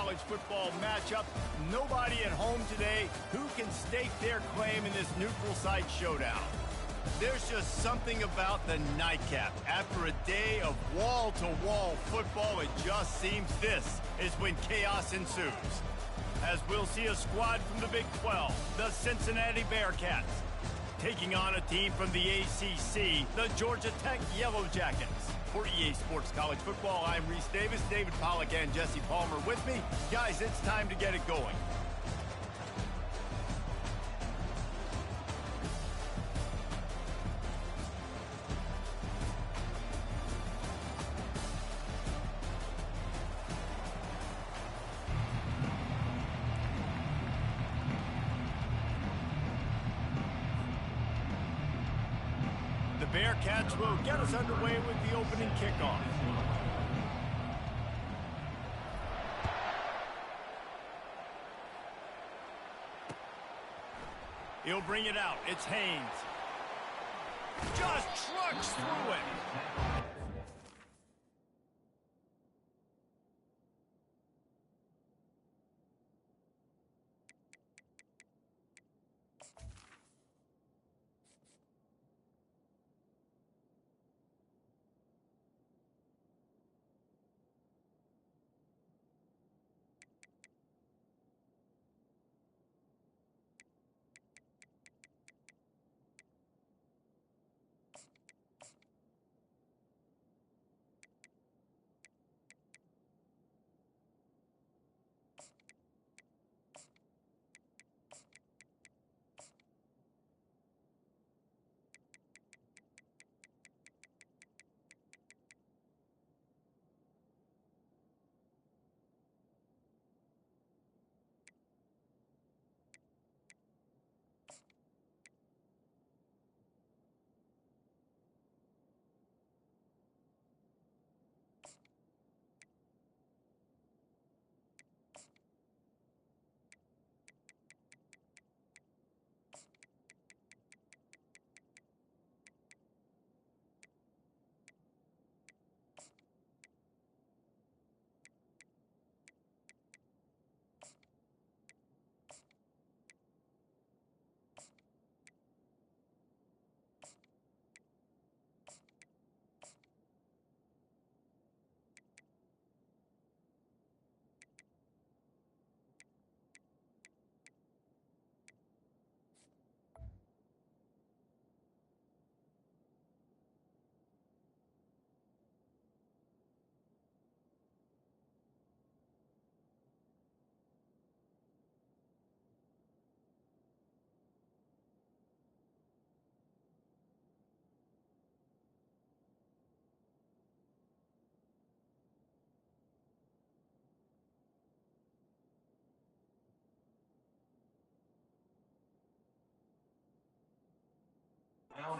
college football matchup. Nobody at home today who can stake their claim in this neutral site showdown. There's just something about the nightcap. After a day of wall-to-wall football, it just seems this is when chaos ensues. As we'll see a squad from the Big 12, the Cincinnati Bearcats, taking on a team from the ACC, the Georgia Tech Yellow Jackets. For EA Sports College Football, I'm Reese Davis, David Pollack and Jesse Palmer with me. Guys, it's time to get it going. The Bearcats will get us underway with the opening kickoff. He'll bring it out. It's Haynes. Just trucks through it.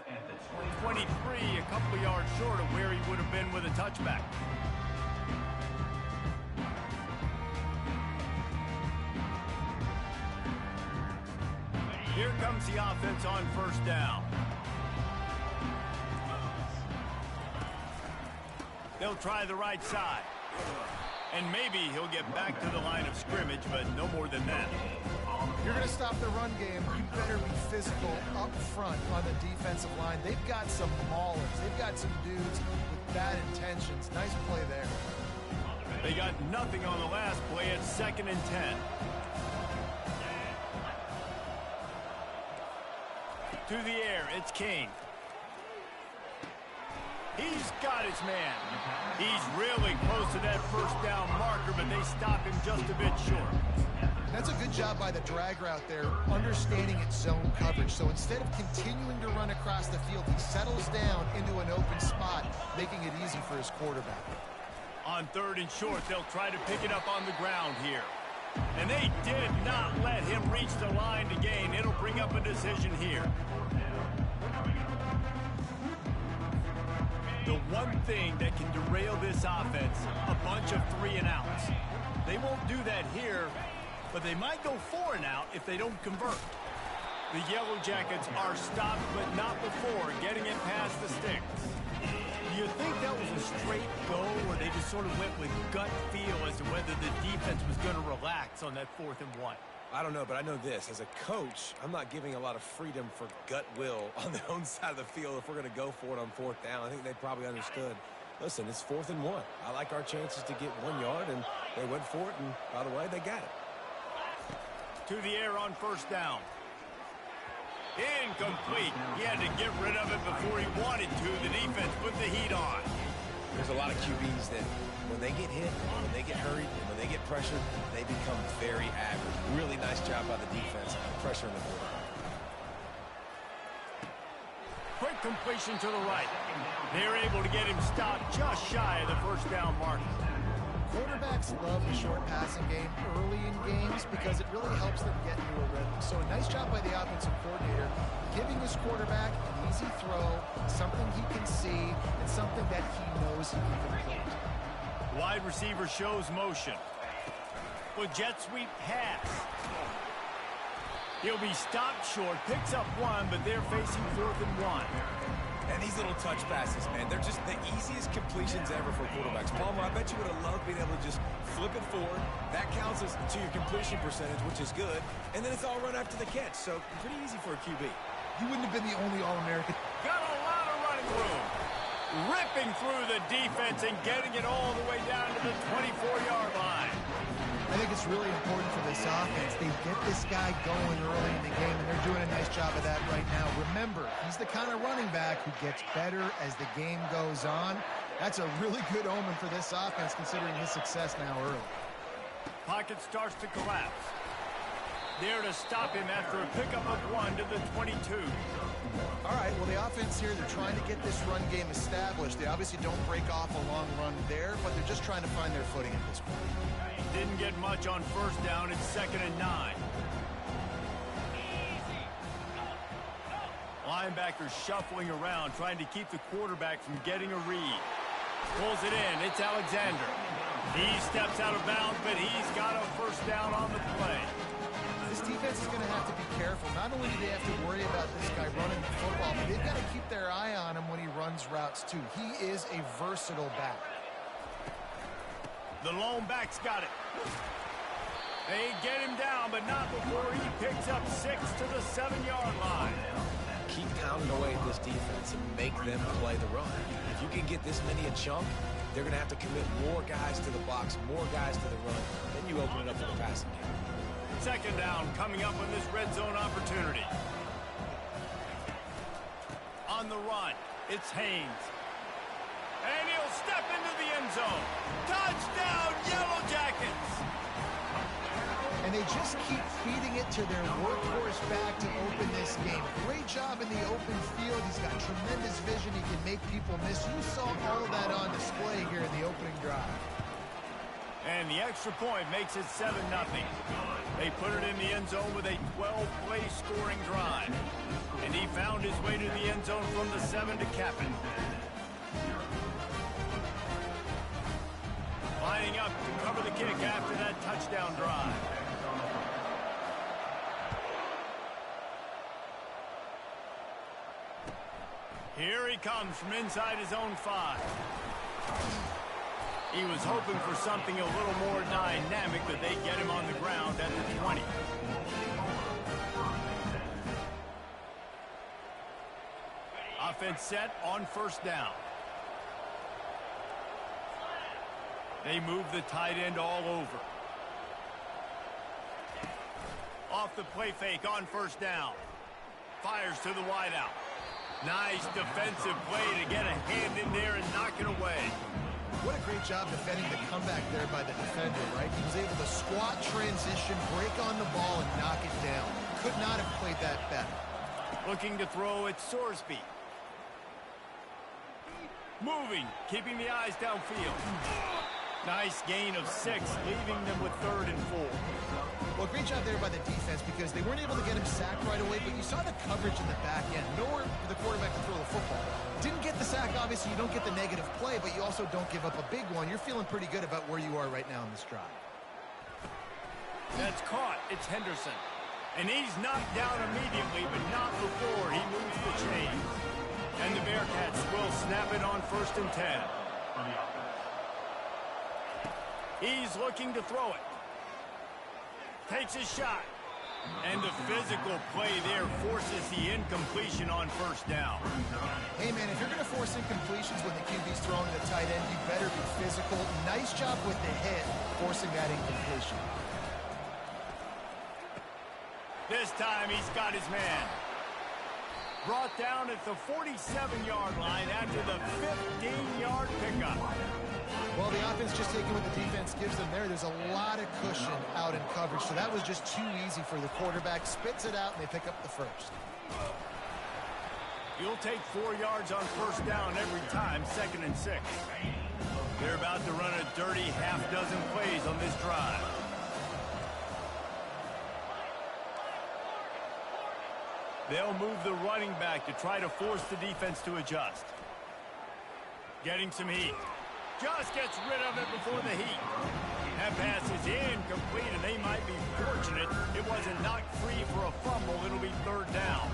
At the 23, a couple of yards short of where he would have been with a touchback. Here comes the offense on first down. They'll try the right side. And maybe he'll get back to the line of scrimmage, but no more than that. You're going to stop the run game. You better be physical up front on the defensive line. They've got some maulers. They've got some dudes with bad intentions. Nice play there. They got nothing on the last play at 2nd and 10. To the air, it's King. He's got his man. He's really close to that first down marker, but they stop him just a bit short. That's a good job by the drag route there, understanding its zone coverage. So instead of continuing to run across the field, he settles down into an open spot, making it easy for his quarterback. On 3rd and short, they'll try to pick it up on the ground here. And they did not let him reach the line to gain. It'll bring up a decision here. The one thing that can derail this offense, a bunch of 3-and-outs. They won't do that here, but they might go 4-and-out if they don't convert. The Yellow Jackets are stopped, but not before getting it past the sticks. Do you think that was a straight go, or they just sort of went with gut feel as to whether the defense was going to thoughts on that 4th and 1? I don't know, but I know this. As a coach, I'm not giving a lot of freedom for gut will on their own side of the field if we're going to go for it on 4th down. I think they probably understood. Listen, it's 4th and 1. I like our chances to get 1 yard, and they went for it, and by the way, they got it. To the air on 1st down. Incomplete. He had to get rid of it before he wanted to. The defense put the heat on. There's a lot of QBs that when they get hit, when they get hurried, and when they get pressured, they become very average. Really nice job by the defense pressuring the quarterback. Quick completion to the right. They're able to get him stopped just shy of the 1st down mark. Quarterbacks love the short passing game early in games because it really helps them get into a rhythm. So a nice job by the offensive coordinator giving his quarterback an easy throw, something he can see, and something that he knows he can complete. Wide receiver shows motion. With jet sweep pass. He'll be stopped short, picks up 1, but they're facing 4th and 1. And these little touch passes, man, they're just the easiest completions ever for quarterbacks. Palmer, I bet you would have loved being able to just flip it forward. That counts as to your completion percentage, which is good. And then it's all run after the catch, so pretty easy for a QB. He wouldn't have been the only All-American. Got a lot of running room. Ripping through the defense and getting it all the way down to the 24-yard line. I think it's really important for this offense. They get this guy going early in the game, and they're doing a nice job of that right now. Remember, he's the kind of running back who gets better as the game goes on. That's a really good omen for this offense, considering his success now early. Pocket starts to collapse. There to stop him after a pickup of 1 to the 22. All right, well, the offense here, they're trying to get this run game established. They obviously don't break off a long run there, but they're just trying to find their footing at this point. Didn't get much on 1st down. It's 2nd and 9. Linebackers shuffling around, trying to keep the quarterback from getting a read. Pulls it in. It's Alexander. He steps out of bounds, but he's got a 1st down on the play. This defense is going to have to be careful. Not only do they have to worry about this guy running the football, but they've got to keep their eye on him when he runs routes, too. He is a versatile back. The lone back's got it. They get him down, but not before he picks up 6 to the 7-yard line. Keep pounding away at this defense and make them play the run. If you can get this many a chunk, they're going to have to commit more guys to the box, more guys to the run. Then you open it up for the passing game. 2nd down coming up on this red zone opportunity. On the run, it's Haynes. And he'll step into the end zone. Touchdown, Yellow Jackets! And they just keep feeding it to their workhorse back to open this game. Great job in the open field. He's got tremendous vision. He can make people miss. You saw all of that on display here in the opening drive. And the extra point makes it 7-0. They put it in the end zone with a 12-play scoring drive. And he found his way to the end zone from the 7 to cap it. Lining up to cover the kick after that touchdown drive. Here he comes from inside his own 5. He was hoping for something a little more dynamic, but they get him on the ground at the 20. Offense set on 1st down. They move the tight end all over. Off the play fake on 1st down. Fires to the wideout. Nice defensive play to get a hand in there and knock it away. What a great job defending the comeback there by the defender, right? He was able to squat, transition, break on the ball, and knock it down. Could not have played that better. Looking to throw at Sorsby. Moving, keeping the eyes downfield. Nice gain of 6, leaving them with 3rd and 4. Well, great job there by the defense because they weren't able to get him sacked right away, but you saw the coverage in the back end. Nowhere for the quarterback to throw the football. Didn't get the sack, obviously. You don't get the negative play, but you also don't give up a big one. You're feeling pretty good about where you are right now in this drive. That's caught. It's Henderson. And he's knocked down immediately, but not before he moves the chains. And the Bearcats will snap it on 1st and 10. He's looking to throw it. Takes a shot. And the physical play there forces the incompletion on first down. Hey, man, if you're going to force incompletions when the QB's throwing the tight end, you better be physical. Nice job with the hit, forcing that incompletion. This time he's got his man. Brought down at the 47-yard line after the 15-yard pickup. Well, the offense just taking what the defense gives them there. There's a lot of cushion out in coverage, so that was just too easy for the quarterback. Spits it out, and they pick up the first. You'll take 4 yards on first down every time, 2nd and 6. They're about to run a dirty half-dozen plays on this drive. They'll move the running back to try to force the defense to adjust. Getting some heat. Just gets rid of it before the heat. That pass is incomplete, and they might be fortunate it wasn't knocked free for a fumble. It'll be 3rd down.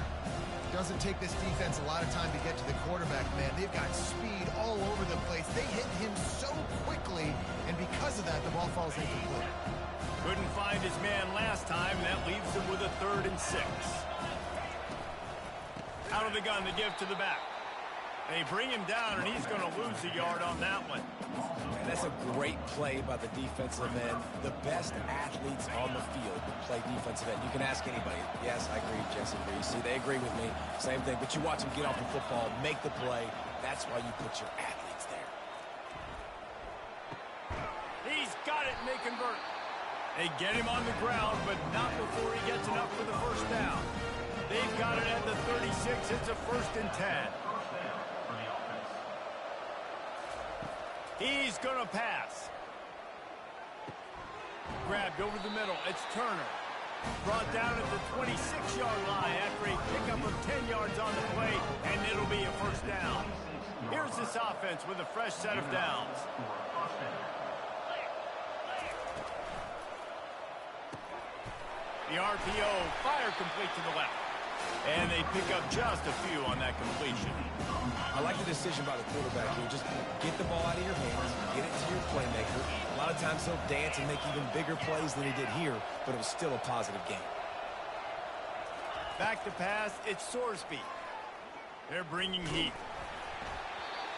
Doesn't take this defense a lot of time to get to the quarterback, man. They've got speed all over the place. They hit him so quickly, and because of that, the ball falls incomplete. Couldn't find his man last time, and that leaves them with a 3rd and 6. Out of the gun to give to the back. They bring him down, and he's going to lose a yard on that one. And that's a great play by the defensive end. The best athletes on the field play defensive end. You can ask anybody. Yes, I agree, Jesse agrees. See, they agree with me. Same thing. But you watch them get off the football, make the play. That's why you put your athletes there. He's got it, and they convert. They get him on the ground, but not before he gets enough for the first down. They've got it at the 36. It's a 1st and 10. He's going to pass. Grabbed over the middle. It's Turner. Brought down at the 26-yard line after a pickup of 10 yards on the play, and it'll be a 1st down. Here's this offense with a fresh set of downs. The RPO, fire complete to the left. And they pick up just a few on that completion. I like the decision by the quarterback here. Just get the ball out of your hands, get it to your playmaker. A lot of times he'll dance and make even bigger plays than he did here, but it was still a positive game. Back to pass, it's Sorsby. They're bringing heat.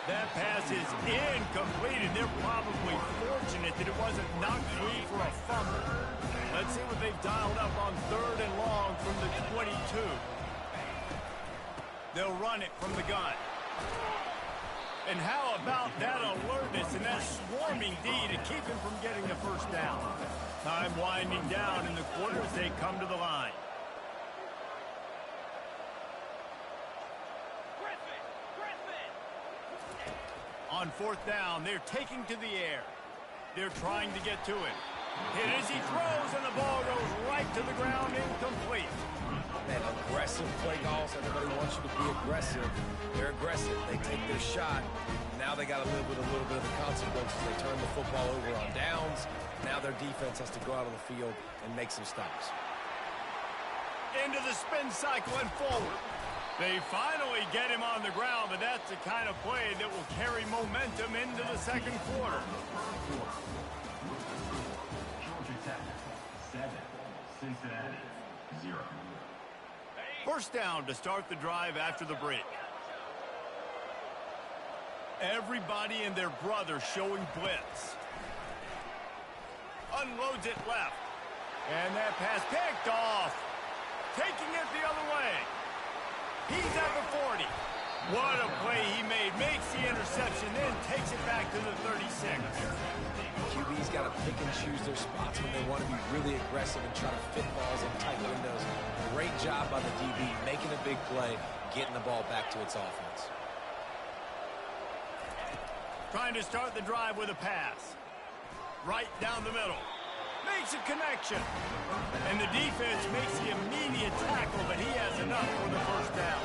That pass is incomplete, and they're probably fortunate that it wasn't knocked free for a fumble. Let's see what they've dialed up on 3rd and long from the 22. They'll run it from the gun. And how about that alertness and that swarming D to keep him from getting the first down? Time winding down in the quarter as they come to the line. On 4th down, they're taking to the air. They're trying to get to it. Hit as he throws, and the ball goes right to the ground, incomplete. Man, aggressive play calls. Everybody wants you to be aggressive. They're aggressive. They take their shot. Now they got to live with a little bit of the consequences. They turn the football over on downs. Now their defense has to go out on the field and make some stops. Into the spin cycle and forward. They finally get him on the ground, but that's the kind of play that will carry momentum into the 2nd quarter. Georgia Tech 7, Cincinnati 0. 1st down to start the drive after the break. Everybody and their brother showing blitz. Unloads it left. And that pass picked off. Taking it the other way. He's at the 40. What a play he made. Makes the interception, then takes it back to the 36. QB's got to pick and choose their spots when they want to be really aggressive and try to fit balls in tight windows. Great job by the DB, making a big play, getting the ball back to its offense. Trying to start the drive with a pass. Right down the middle. Makes a connection. And the defense makes the immediate tackle, but he has enough for the 1st down.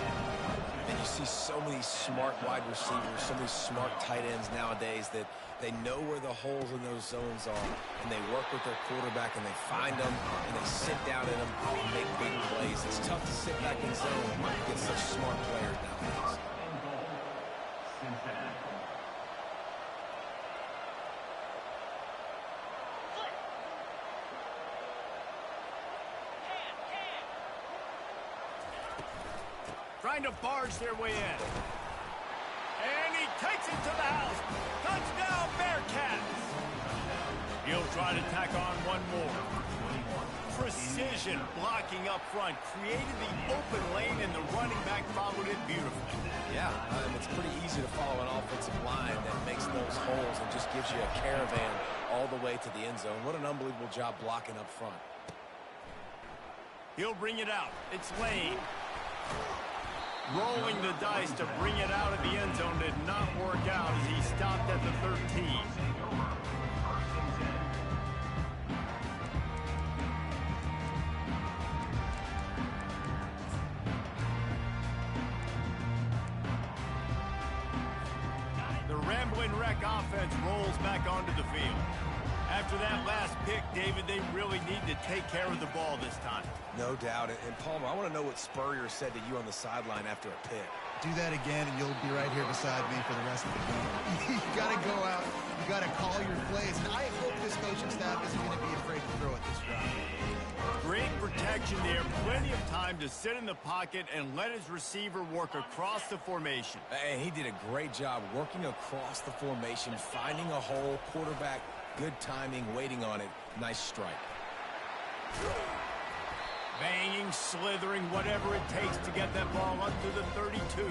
And you see so many smart wide receivers, so many smart tight ends nowadays that they know where the holes in those zones are, and they work with their quarterback, and they find them, and they sit down in them and make big plays. It's tough to sit back in zone against such smart players nowadays. trying to barge their way in. And he takes it to the house. Touchdown, Bearcats. He'll try to tack on one more. Precision blocking up front created the open lane, and the running back followed it beautifully. Yeah, it's pretty easy to follow an offensive line that makes those holes and just gives you a caravan all the way to the end zone. What an unbelievable job blocking up front. He'll bring it out. It's Lane. Rolling the dice to bring it out of the end zone did not work out as he stopped at the 13. The Rambling Wreck offense rolls back onto the field. After that last pick, David, they really need to take care of the ball this time. No doubt. And Palmer, I want to know what Spurrier said to you on the sideline after a pick. Do that again, and you'll be right here beside me for the rest of the game. You got to go out. You got to call your plays. And I hope this coaching staff isn't going to be afraid to throw it this round. Great protection there. Plenty of time to sit in the pocket and let his receiver work across the formation. And he did a great job working across the formation, finding a hole, quarterback, good timing, waiting on it. Nice strike. Banging, slithering, whatever it takes to get that ball up to the 32.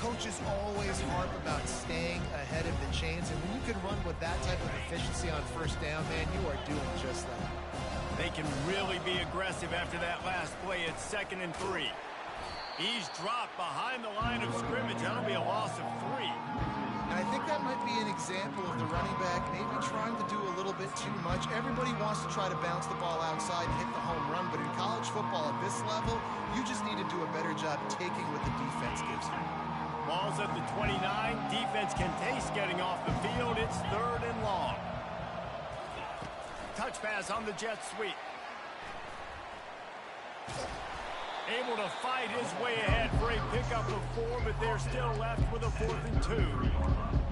Coaches always harp about staying ahead of the chains, and when you can run with that type of efficiency on first down, man, you are doing just that. They can really be aggressive after that last play. It's 2nd and 3. He's dropped behind the line of scrimmage. That'll be a loss of 3. And I think that might be an example of the running back maybe trying to do a little bit too much. Everybody wants to try to bounce the ball outside and hit the home run, but in college football at this level, you just need to do a better job taking what the defense gives you. Ball's at the 29. Defense can taste getting off the field. It's 3rd and long. Touch pass on the jet sweep. Able to fight his way ahead for a pickup of 4, but they're still left with a 4th and 2.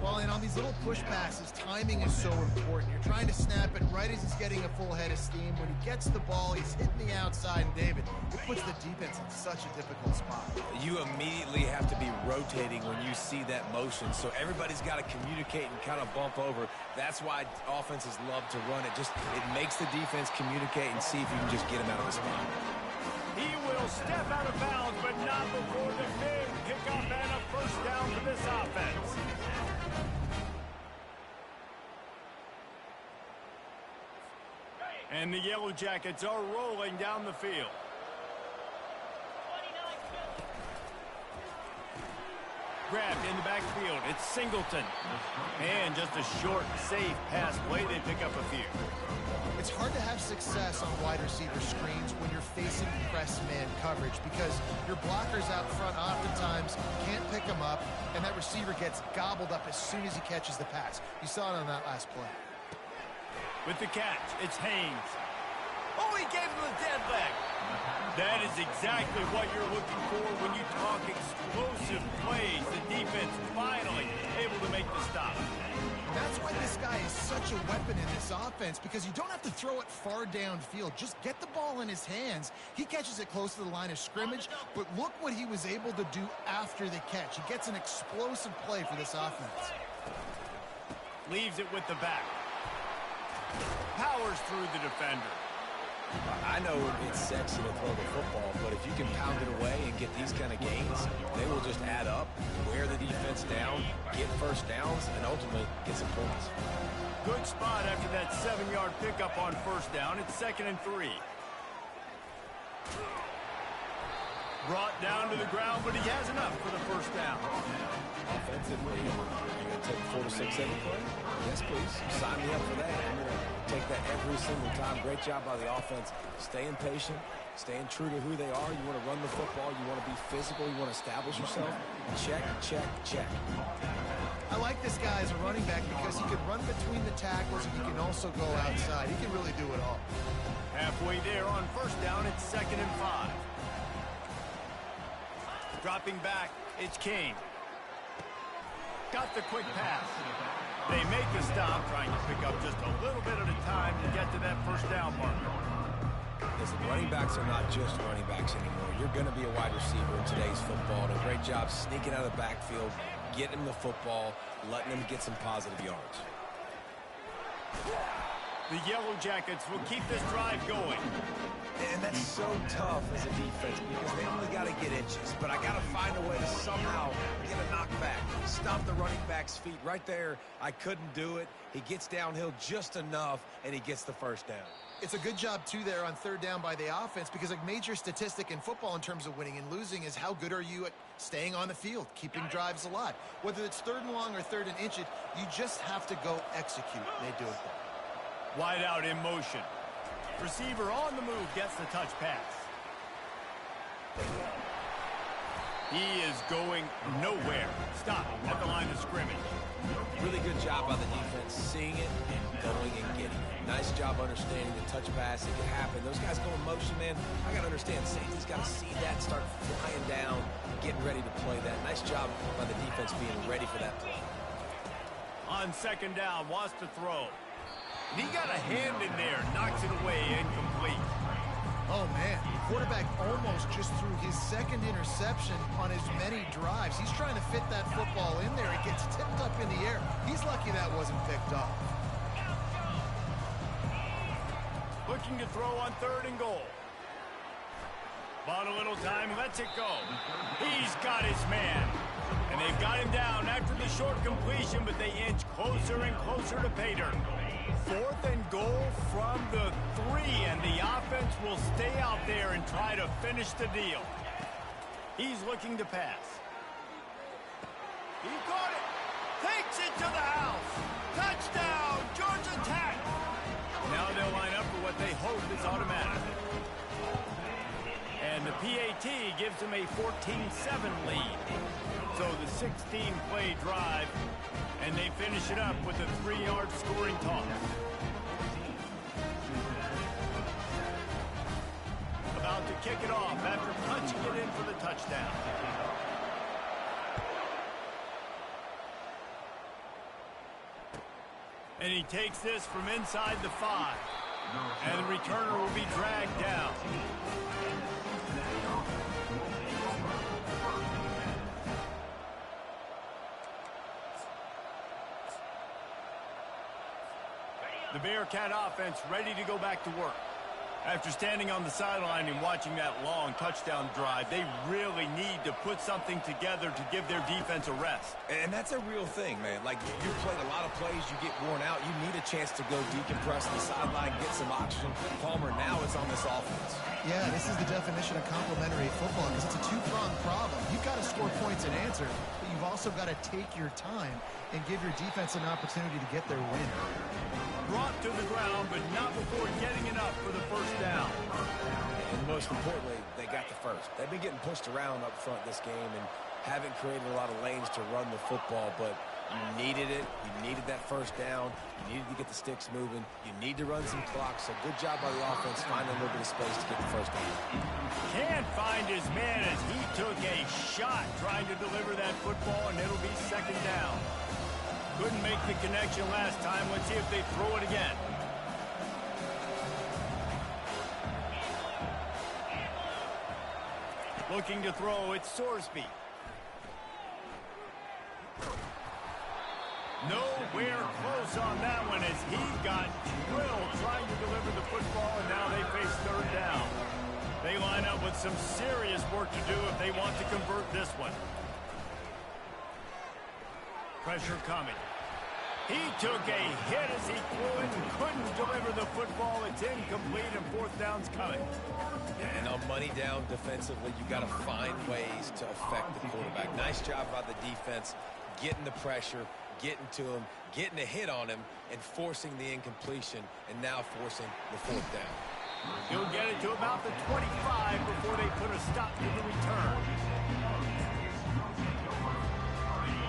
Well, and on these little push passes, timing is so important. You're trying to snap it right as he's getting a full head of steam. When he gets the ball, he's hitting the outside, and David, it puts the defense in such a difficult spot. You immediately have to be rotating when you see that motion, so everybody's got to communicate and kind of bump over. That's why offenses love to run it. It makes the defense communicate and see if you can just get him out of the spot. He will step out of bounds, but not before the big pickup and a first down for this offense. And the Yellow Jackets are rolling down the field. Grabbed in the backfield. It's Singleton. And just a short, safe pass play. They pick up a few. It's hard to have success on wide receiver screens when you're facing press man coverage because your blockers out front oftentimes can't pick them up, and that receiver gets gobbled up as soon as he catches the pass. You saw it on that last play. With the catch, it's Haynes. Oh, he gave him a dead leg. That is exactly what you're looking for when you talk explosive plays. The defense finally able to make the stop. That's why this guy is such a weapon in this offense, because you don't have to throw it far downfield. Just get the ball in his hands. He catches it close to the line of scrimmage, but look what he was able to do after the catch. He gets an explosive play for this offense. Leaves it with the back. Powers through the defender. I know it's sexy to throw the football, but if you can pound it away and get these kind of gains, they will just add up, wear the defense down, get first downs, and ultimately get some points. Good spot after that 7-yard pickup on first down. It's 2nd and 3. Brought down to the ground, but he has enough for the first down. Offensively, you're going to take 4 to 6 every play? Yes, please. Sign me up for that. I'm going to take that every single time. Great job by the offense. Staying patient, staying true to who they are. You want to run the football. You want to be physical. You want to establish yourself. Check, check, check. I like this guy as a running back because he can run between the tackles and he can also go outside. He can really do it all. Halfway there on first down, it's 2nd and 5. Dropping back, it's King. Got the quick pass. They make the stop, trying to pick up just a little bit at a time to get to that first down marker. The Listen, running backs are not just running backs anymore. You're going to be a wide receiver in today's football. And a great job sneaking out of the backfield, getting him the football, letting him get some positive yards. The Yellow Jackets will keep this drive going. And that's so tough as a defense because they only got to get inches. But I got to find a way to somehow get a knockback. Stop the running back's feet right there. I couldn't do it. He gets downhill just enough, and he gets the first down. It's a good job, too, there on third down by the offense because a major statistic in football in terms of winning and losing is how good are you at staying on the field, keeping drives alive. Whether it's third and long or third and inches, you just have to go execute. They do it there. Wide out in motion. Receiver on the move gets the touch pass. He is going nowhere. Stop at the line of scrimmage. Really good job by the defense, seeing it and going and getting it. Nice job understanding the touch pass. It can happen. Those guys go in motion, man. I got to understand. Safety's got to see that, start flying down, getting ready to play that. Nice job by the defense being ready for that play. On second down, wants to throw. He got a hand in there, knocks it away, incomplete. Oh, man. Quarterback almost just threw his second interception on as many drives. He's trying to fit that football in there. It gets tipped up in the air. He's lucky that wasn't picked up. Looking to throw on third and goal. Bought a little time, lets it go. He's got his man. And they've got him down after the short completion, but they inch closer and closer to pay dirt. Fourth and goal from the 3, and the offense will stay out there and try to finish the deal. He's looking to pass. He caught it. Takes it to the house. Touchdown, Georgia Tech. Now they'll line up for what they hope is automatic. And the PAT gives them a 14-7 lead. So the 16-play drive, and they finish it up with a 3-yard scoring toss. About to kick it off after punching it in for the touchdown. And he takes this from inside the 5. And the returner will be dragged down. The Bearcat offense ready to go back to work. After standing on the sideline and watching that long touchdown drive, they really need to put something together to give their defense a rest. And that's a real thing, man. Like, you played a lot of plays, you get worn out, you need a chance to go decompress on the sideline, get some oxygen. Palmer, now it's on this offense. Yeah, this is the definition of complementary football because it's a two-pronged problem. You've got to score points and answer, but you've also got to take your time and give your defense an opportunity to get their win. Brought to the ground, but not before getting enough for the first down. And most importantly, they got the first. They've been getting pushed around up front this game and haven't created a lot of lanes to run the football, but you needed it. You needed that first down. You needed to get the sticks moving. You need to run some clock, so good job by the offense finding a little bit of space to get the first down. Can't find his man as he took a shot trying to deliver that football, and it'll be second down. Couldn't make the connection last time. Let's see if they throw it again. Looking to throw, it's Sorsby. Nowhere close on that one as he got drilled trying to deliver the football, and now they face third down. They line up with some serious work to do if they want to convert this one. Pressure coming. He took a hit as he threw it and couldn't deliver the football. It's incomplete, and fourth down's coming. And on money down defensively, you got to find ways to affect the quarterback. Nice job by the defense, getting the pressure, getting to him, getting a hit on him, and forcing the incompletion, and now forcing the fourth down. He'll get it to about the 25 before they put a stop to the return.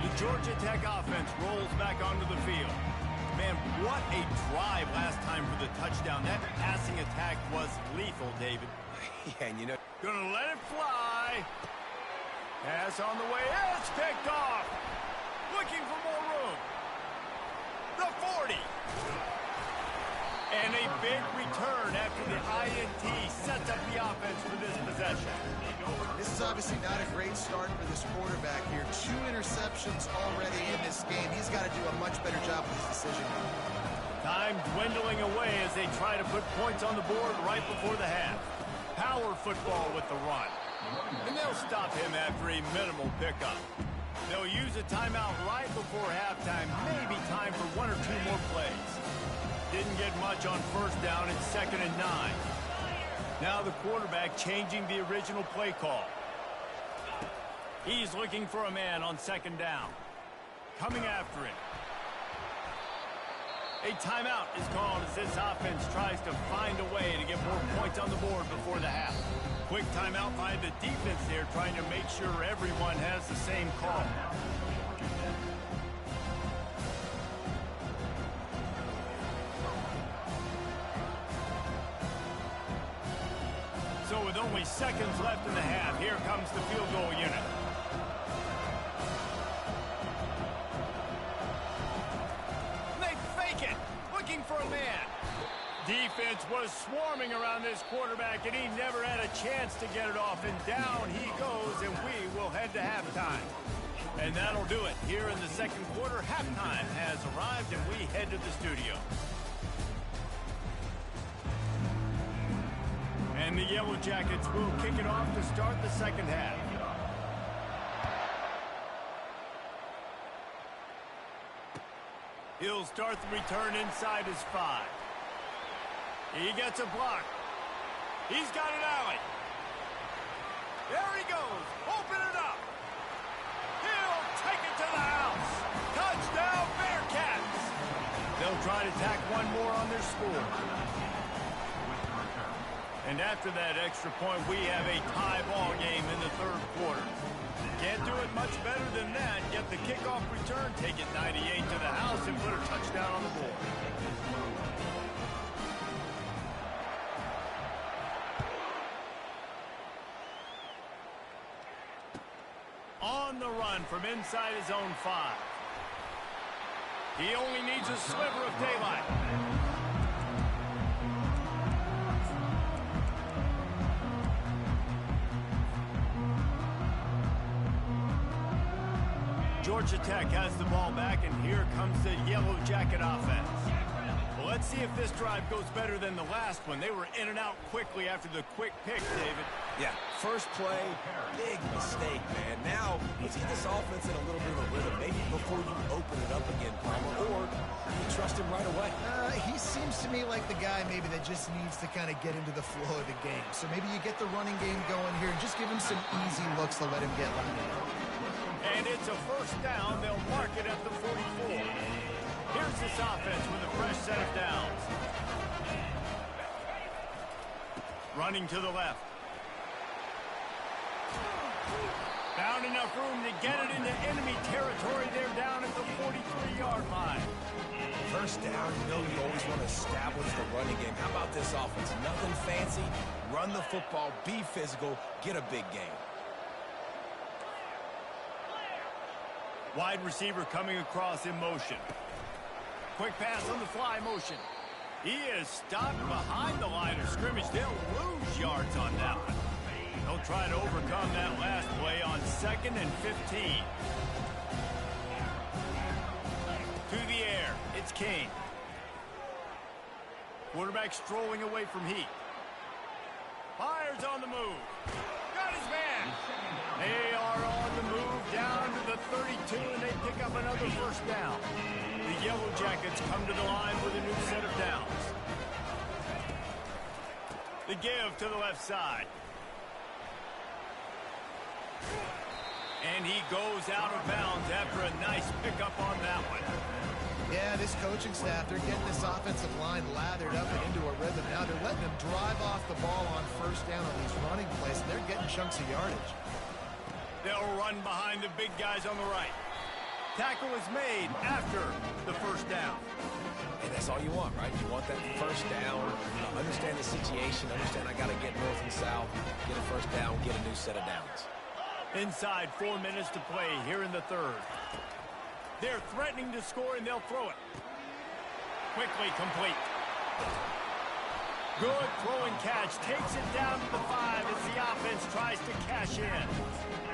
The Georgia Tech offense rolls back onto the field. Man, what a drive last time for the touchdown. That passing attack was lethal, David. Yeah, and you know, gonna let it fly. Pass on the way. It's picked off. Looking for more room. The 40. And a big return after the INT sets possession. This is obviously not a great start for this quarterback here. 2 interceptions already in this game. He's got to do a much better job with his decision. Time dwindling away as they try to put points on the board right before the half. Power football with the run. And they'll stop him after a minimal pickup. They'll use a timeout right before halftime. Maybe time for 1 or 2 more plays. Didn't get much on first down. It's 2nd and 9. Now the quarterback changing the original play call. He's looking for a man on 2nd down. Coming after him. A timeout is called as this offense tries to find a way to get more points on the board before the half. Quick timeout by the defense there, trying to make sure everyone has the same call. So with only seconds left in the half, here comes the field goal unit. They fake it, looking for a man. Defense was swarming around this quarterback, and he never had a chance to get it off. And down he goes, and we will head to halftime. And that'll do it. Here in the second quarter, halftime has arrived, and we head to the studio. And the Yellow Jackets will kick it off to start the second half. He'll start the return inside his 5. He gets a block. He's got an alley. There he goes. Open it up. He'll take it to the house. Touchdown, Bearcats. They'll try to tack one more on their score. And after that extra point, we have a tie ball game in the third quarter. Can't do it much better than that. Get the kickoff return, take it 98 to the house, and put a touchdown on the board. On the run from inside his own 5. He only needs a sliver of daylight. Georgia Tech has the ball back, and here comes the Yellow Jacket offense. Well, let's see if this drive goes better than the last one. They were in and out quickly after the quick pick, David. Yeah, first play, big mistake, man. Now, let's get this offense in a little bit of a rhythm. Maybe before you open it up again, Palmer, or you trust him right away. He seems to me like the guy maybe that just needs to kind of get into the flow of the game. So maybe you get the running game going here and just give him some easy looks to let him get landed. And it's a first down. They'll mark it at the 44. Here's this offense with a fresh set of downs. Running to the left. Found enough room to get it into enemy territory. They're down at the 43-yard line. First down, you know you always want to establish the running game. How about this offense? Nothing fancy. Run the football, be physical, get a big game. Wide receiver coming across in motion. Quick pass on the fly motion. He is stopped behind the line of scrimmage. They'll lose yards on that one. They'll try to overcome that last play on 2nd and 15. To the air, it's Kane. Quarterback strolling away from heat. Fires on the move. Got his man. They are on the move down to the 32, and they pick up another first down. The Yellow Jackets come to the line with a new set of downs. The give to the left side. And he goes out of bounds after a nice pickup on that one. Yeah, this coaching staff, they're getting this offensive line lathered up and into a rhythm. Now they're letting them drive off the ball on first down on these running plays, and they're getting chunks of yardage. They'll run behind the big guys on the right. Tackle is made after the first down. And that's all you want, right? You want that first down, understand the situation, understand I got to get north and south, get a first down, get a new set of downs. Inside 4 minutes to play here in the third. They're threatening to score, and they'll throw it. Quickly complete. Good throw and catch. Takes it down to the 5 as the offense tries to cash in.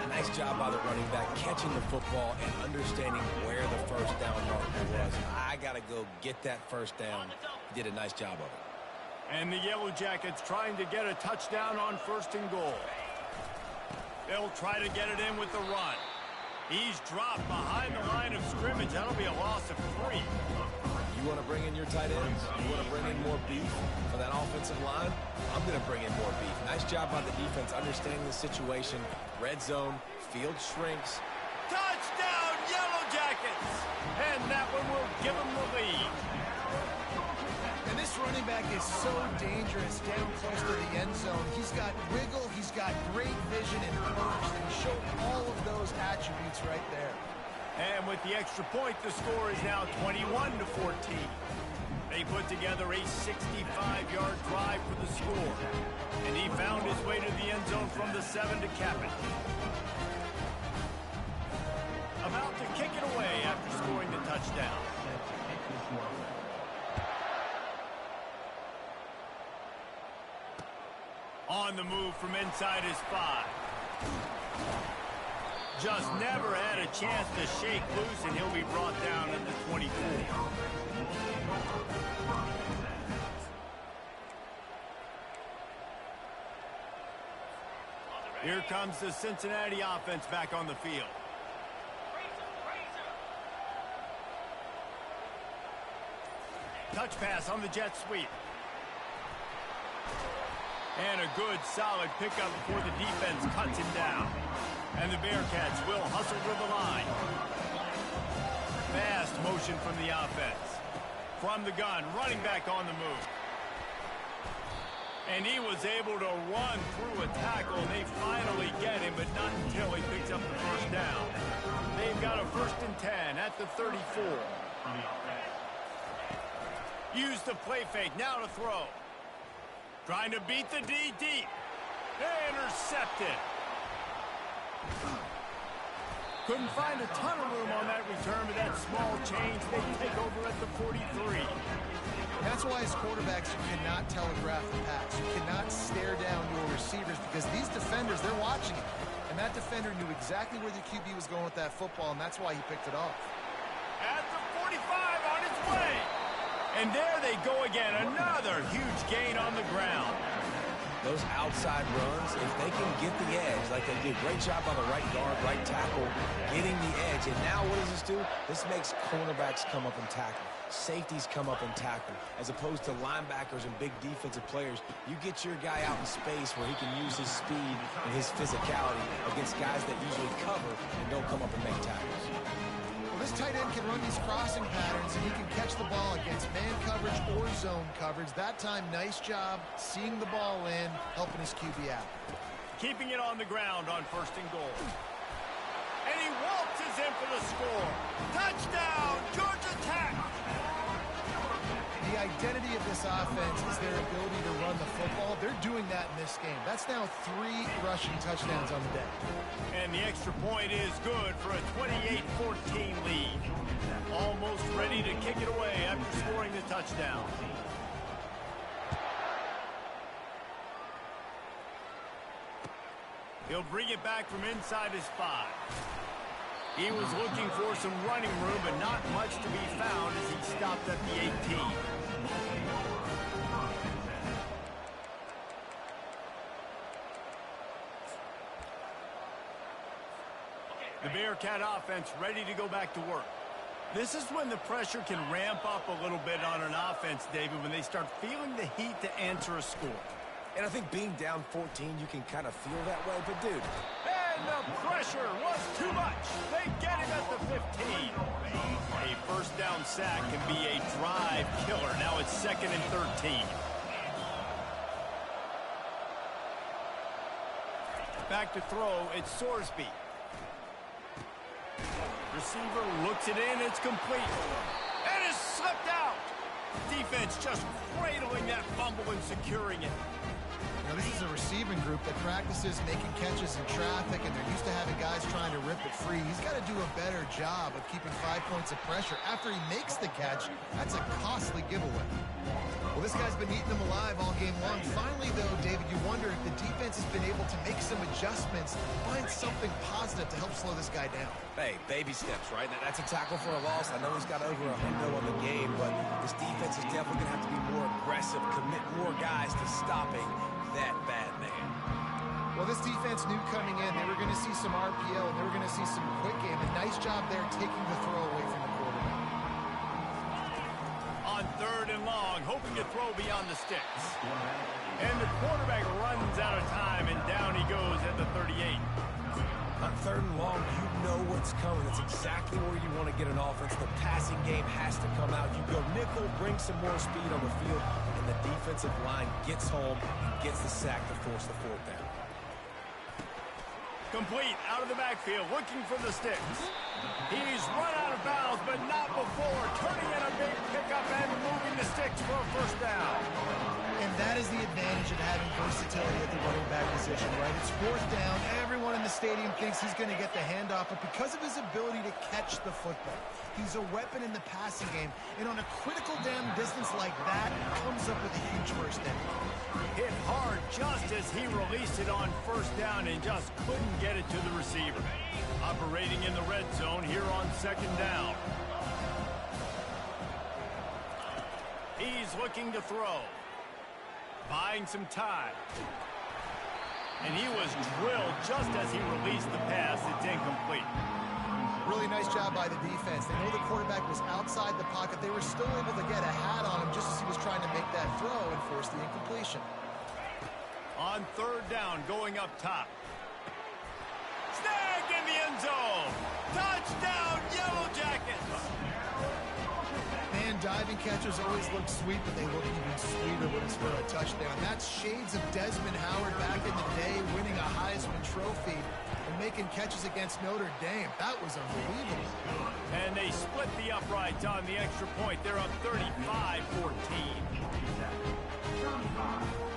Nice job by the running back, catching the football and understanding where the first down marker was. I got to go get that first down. He did a nice job of it. And the Yellow Jackets trying to get a touchdown on 1st and goal. They'll try to get it in with the run. He's dropped behind the line of scrimmage. That'll be a loss of 3. You want to bring in your tight ends? You want to bring in more beef for that offensive line? I'm going to bring in more beef. Nice job by the defense understanding the situation. Red zone, field shrinks. Touchdown, Yellow Jackets! And that one will give them the lead. And this running back is so dangerous down close to the end zone. He's got wiggle, he's got great vision and burst, and he showed all of those attributes right there. And with the extra point, the score is now 21-14. They put together a 65-yard drive for the score. And he found his way to the end zone from the 7 to cap it. About to kick it away after scoring the touchdown. On the move from inside his 5. Just never had a chance to shake loose, and he'll be brought down at the 24. Here comes the Cincinnati offense back on the field. Touch pass on the jet sweep. And a good, solid pickup before the defense cuts him down. And the Bearcats will hustle to the line. Fast motion from the offense. From the gun, running back on the move. And he was able to run through a tackle, and they finally get him, but not until he picks up the first down. They've got a 1st and 10 at the 34. Use the play fake, now to throw. Trying to beat the D deep. Intercepted. Couldn't find a ton of room on that return, but that small change, they take over at the 43. That's why as quarterbacks, you cannot telegraph the pass. You cannot stare down your receivers because these defenders, they're watching it. And that defender knew exactly where the QB was going with that football, and that's why he picked it off. At the 45 on its way. And there they go again. Another huge gain on the ground. Those outside runs, if they can get the edge like they did, great job by the right guard, right tackle, getting the edge. And now what does this do? This makes cornerbacks come up and tackle. Safeties come up and tackle. As opposed to linebackers and big defensive players, you get your guy out in space where he can use his speed and his physicality against guys that usually cover and don't come up and make tackles. Well, this tight end can run these crossing patterns, and he can catch the ball against man coverage or zone coverage. That time, nice job seeing the ball in, helping his QB out. Keeping it on the ground on 1st and goal. And he waltzes in for the score. Touchdown, Georgia Tech! The identity of this offense is their ability to run the football. They're doing that in this game. That's now 3 rushing touchdowns on the day. And the extra point is good for a 28-14 lead. Almost ready to kick it away after scoring the touchdown. He'll bring it back from inside his 5. He was looking for some running room, but not much to be found as he stopped at the 18. The Bearcat offense ready to go back to work. This is when the pressure can ramp up a little bit on an offense, David, when they start feeling the heat to answer a score. And I think being down 14, you can kind of feel that way, but dude. And the pressure was too much. They get him at the 15. A first down sack can be a drive killer. Now it's 2nd and 13. Back to throw, it's Sorsby. Receiver looks it in, it's complete. And it's slipped out. Defense just cradling that fumble and securing it. You know, this is a receiving group that practices making catches in traffic, and they're used to having guys trying to rip it free. He's got to do a better job of keeping 5 points of pressure. After he makes the catch, that's a costly giveaway. Well, this guy's been eating them alive all game long. Finally, though, David, you wonder if the defense has been able to make some adjustments, find something positive to help slow this guy down. Hey, baby steps, right? That's a tackle for a loss. I know he's got over 100 on the game, but this defense is definitely going to have to be more aggressive, commit more guys to stopping that bad man. Well, this defense knew coming in they were going to see some RPO, and they were going to see some quick game. A nice job there taking the throw away from the quarterback. On 3rd and long, hoping to throw beyond the sticks. And the quarterback runs out of time, and down he goes at the 38. On 3rd and long, you know what's coming. It's exactly where you want to get an offense. The passing game has to come out. You go nickel, bring some more speed on the field, and the defensive line gets home and gets the sack to force the 4th down. Complete out of the backfield, looking for the sticks. He's run out of bounds, but not before. Turning in a big pickup and moving the sticks for a 1st down. And that is the advantage of having versatility at the running back position, right? It's 4th down. Everyone in the stadium thinks he's going to get the handoff, but because of his ability to catch the football, he's a weapon in the passing game. And on a critical down distance like that, comes up with a huge 1st down. Hit hard just as he released it on 1st down and just couldn't get it to the receiver. Operating in the red zone here on 2nd down. He's looking to throw. Buying some time. And he was drilled just as he released the pass. It's incomplete. Really nice job by the defense. They know the quarterback was outside the pocket. They were still able to get a hat on him just as he was trying to make that throw and force the incompletion. On 3rd down, going up top. Snagged in the end zone. Touchdown, Yellow Jackets. Man, diving catches always look sweet, but they look even sweeter when it's for a touchdown. That's shades of Desmond Howard back in the day, winning a Heisman Trophy and making catches against Notre Dame. That was unbelievable. And they split the uprights on the extra point. They're up 35-14.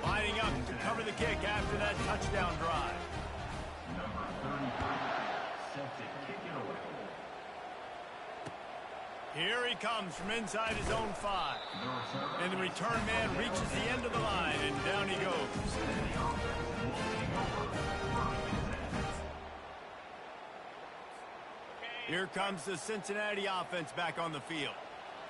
Lining up to cover the kick after that touchdown drive. Number 35, set to kick it away. Here he comes from inside his own 5. And the return man reaches the end of the line, and down he goes. Here comes the Cincinnati offense back on the field.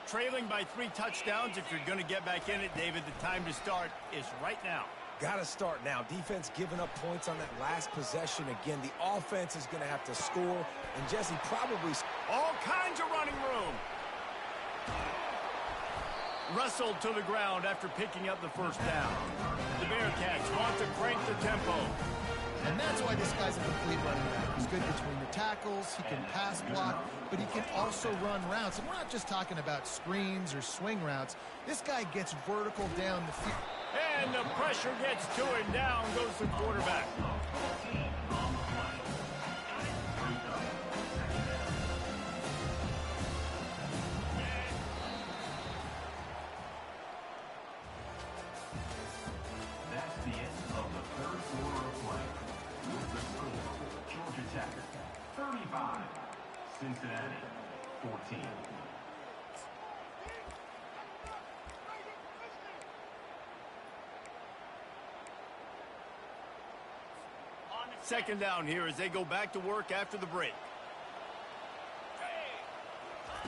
Trailing by 3 touchdowns. If you're going to get back in it, David, the time to start is right now. Got to start now. Defense giving up points on that last possession. Again, the offense is going to have to score. And Jesse probably... All kinds of running room. Wrestled to the ground after picking up the 1st down. The Bearcats want to crank the tempo. And that's why this guy's a complete running back. He's good between the tackles, he can pass block, but he can also run routes. And we're not just talking about screens or swing routes. This guy gets vertical down the field. And the pressure gets to him. Down goes the quarterback. That's the end of the 3rd quarter of play. With the score, Georgia Tech 35, Cincinnati 14. 2nd down here as they go back to work after the break.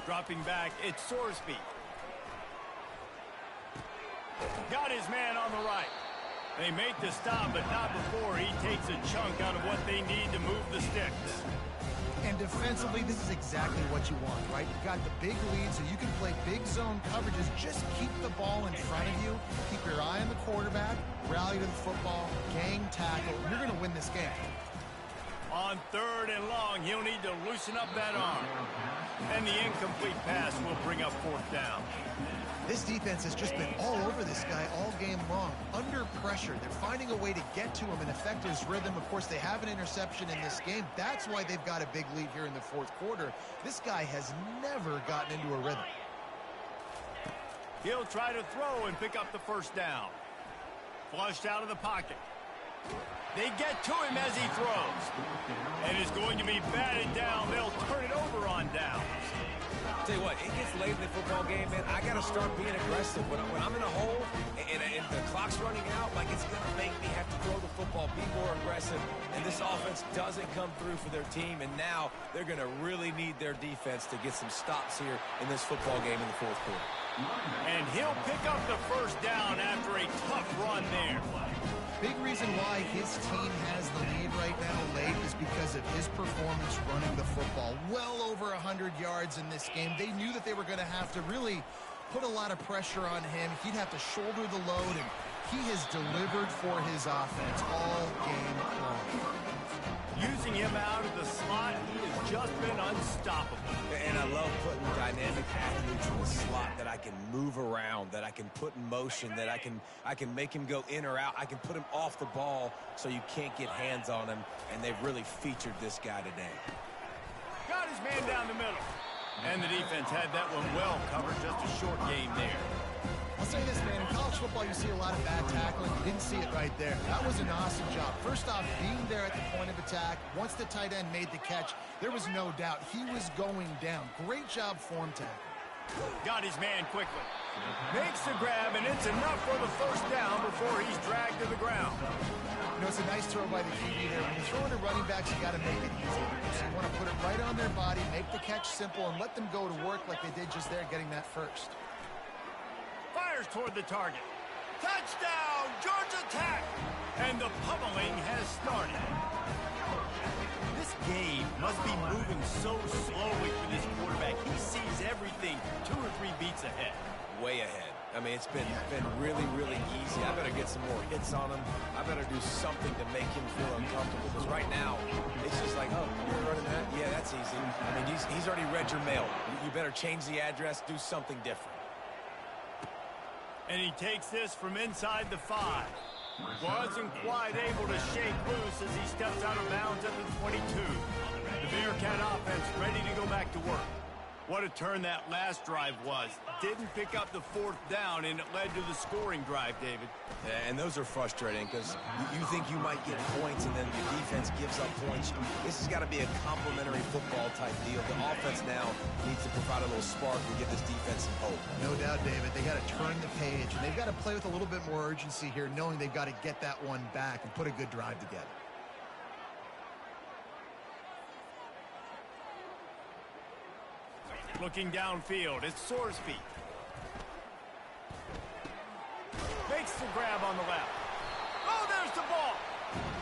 Dropping back, it's Sorsby. Got his man on the right. They make the stop, but not before he takes a chunk out of what they need to move the sticks. And defensively, this is exactly what you want, right? You've got the big lead, so you can play big zone coverages. Just keep the ball in front of you. Keep your eye on the quarterback. Rally to the football. Gang tackle. You're going to win this game. On 3rd and long, he'll need to loosen up that arm. And the incomplete pass will bring up 4th down. This defense has just been all over this guy all game long. Under pressure. They're finding a way to get to him and affect his rhythm. Of course, they have an interception in this game. That's why they've got a big lead here in the 4th quarter. This guy has never gotten into a rhythm. He'll try to throw and pick up the 1st down. Flushed out of the pocket. They get to him as he throws. And it's going to be batted down. They'll turn it over on downs. Tell you what, it gets late in the football game, man. I got to start being aggressive. When I'm in a hole and the clock's running out, like, it's going to make me have to throw the football, be more aggressive. And this offense doesn't come through for their team, and now they're going to really need their defense to get some stops here in this football game in the fourth quarter. And he'll pick up the first down after a tough run there. Big reason why his team has the lead right now late is because of his performance running the football. Well over 100 yards in this game. They knew that they were going to have to really put a lot of pressure on him. He'd have to shoulder the load, and he has delivered for his offense all game long. Using him out of the slot, he has just been unstoppable. And I love putting dynamic athletes in the slot that I can move around, that I can put in motion, that I can make him go in or out. I can put him off the ball so you can't get hands on him, and they've really featured this guy today. Got his man down the middle. And the defense had that one well covered. Just a short game there. I'll say this, man, in college football you see a lot of bad tackling. You didn't see it right there. That was an awesome job. First off, being there at the point of attack. Once the tight end made the catch, there was no doubt he was going down. Great job form tackle. Got his man quickly. Makes the grab, and it's enough for the first down before he's dragged to the ground. You know, it's a nice throw by the QB there. When you're throwing to running backs, you got to make it easy. So you want to put it right on their body, make the catch simple, and let them go to work like they did just there, getting that first. Fires toward the target. Touchdown, Georgia Tech! And the pummeling has started. This game must be moving so slowly for this quarterback. He sees everything 2 or 3 beats ahead. Way ahead. I mean, it's been really, really easy. I better get some more hits on him. I better do something to make him feel uncomfortable. Because right now, it's just like, oh, you're running that? Yeah, that's easy. I mean, he's already read your mail. You better change the address, do something different. And he takes this from inside the 5. Wasn't quite able to shake loose as he steps out of bounds at the 22. The Bearcat offense ready to go back to work. What a turn that last drive was. Didn't pick up the 4th down, and it led to the scoring drive, David. Yeah, and those are frustrating because you think you might get points, and then your defense gives up points. This has got to be a complementary football type deal. The offense now needs to provide a little spark and give this defense some hope. No doubt, David. They got to turn the page, and they've got to play with a little bit more urgency here, knowing they've got to get that one back and put a good drive together. Looking downfield, it's Sorsby. Makes the grab on the left. Oh, there's the ball.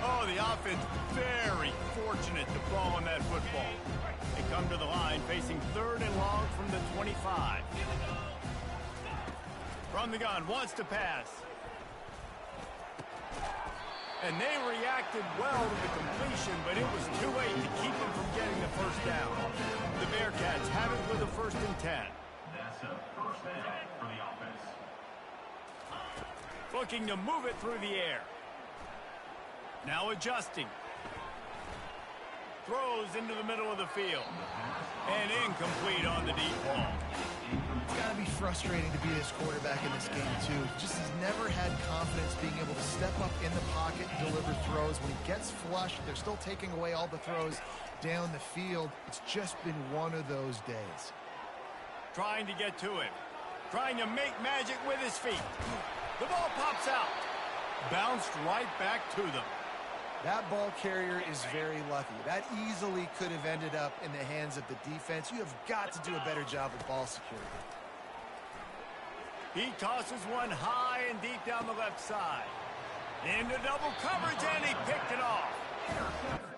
Oh, the offense very fortunate to fall on that football. They come to the line facing 3rd and long from the 25. From the gun, wants to pass. And they reacted well to the completion, but it was too late to keep them from getting the first down. The Bearcats have it with a 1st and 10. That's a first down for the offense. Looking to move it through the air. Now adjusting. Throws into the middle of the field. And incomplete on the deep ball. It's got to be frustrating to be this quarterback in this game, too. Just has never had confidence being able to step up in the pocket and deliver throws. When he gets flushed, they're still taking away all the throws down the field. It's just been one of those days. Trying to get to him. Trying to make magic with his feet. The ball pops out. Bounced right back to them. That ball carrier is very lucky. That easily could have ended up in the hands of the defense. You have got to do a better job with ball security. He tosses one high and deep down the left side. Into double coverage, and he picked it off.